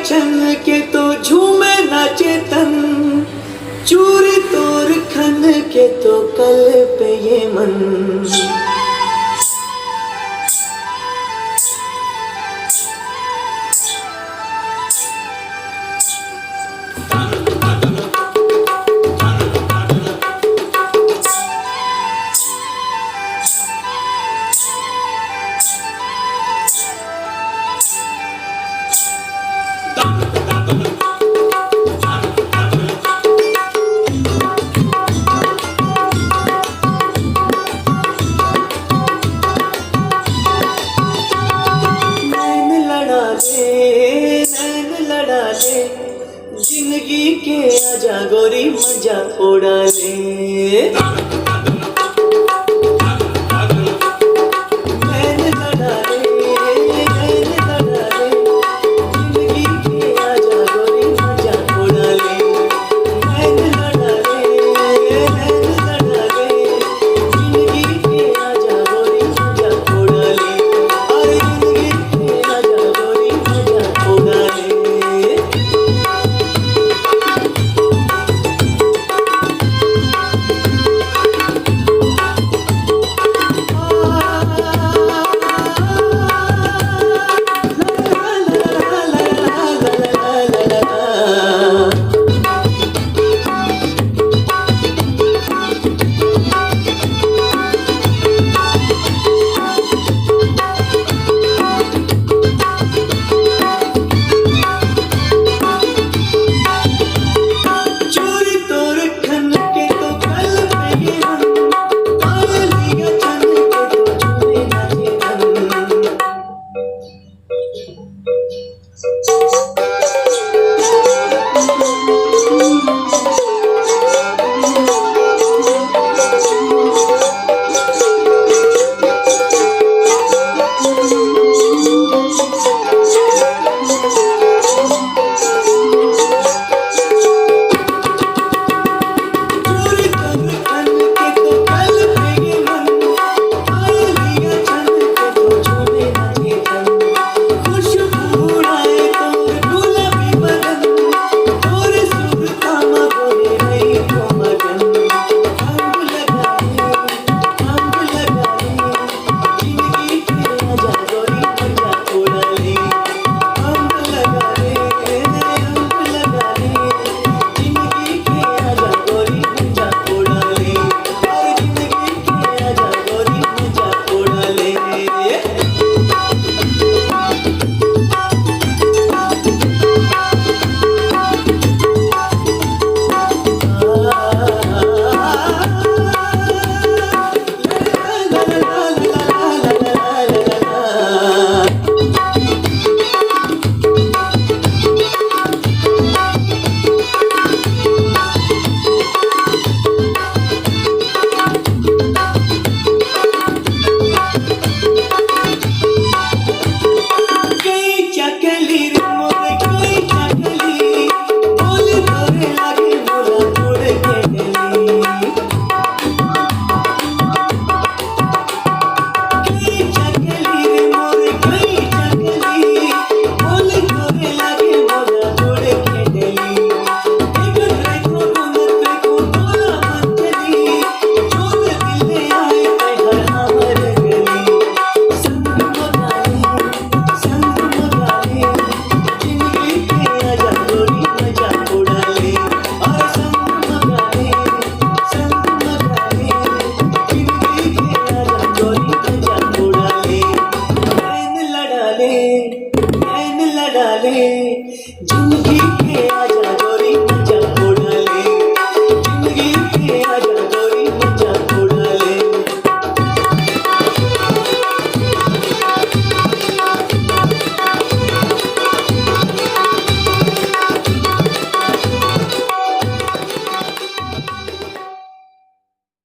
छन के तो झूमे नाचे तन, चूरी तोर खन के तो कल पे ये मन। नैन लड़ा ले, जिंदगी के आजा गोरी मजा उड़ा ले। नैन लड़ा ले, जिंदगी के आजा गोरी मजा उड़ा ले। नैन लड़ा ले, जिंदगी के आजा गोरी मजा उड़ा ले। अरे जिंदगी के आजा गोरी मजा उड़ा ले। नैन लड़ा ले, जिंदगी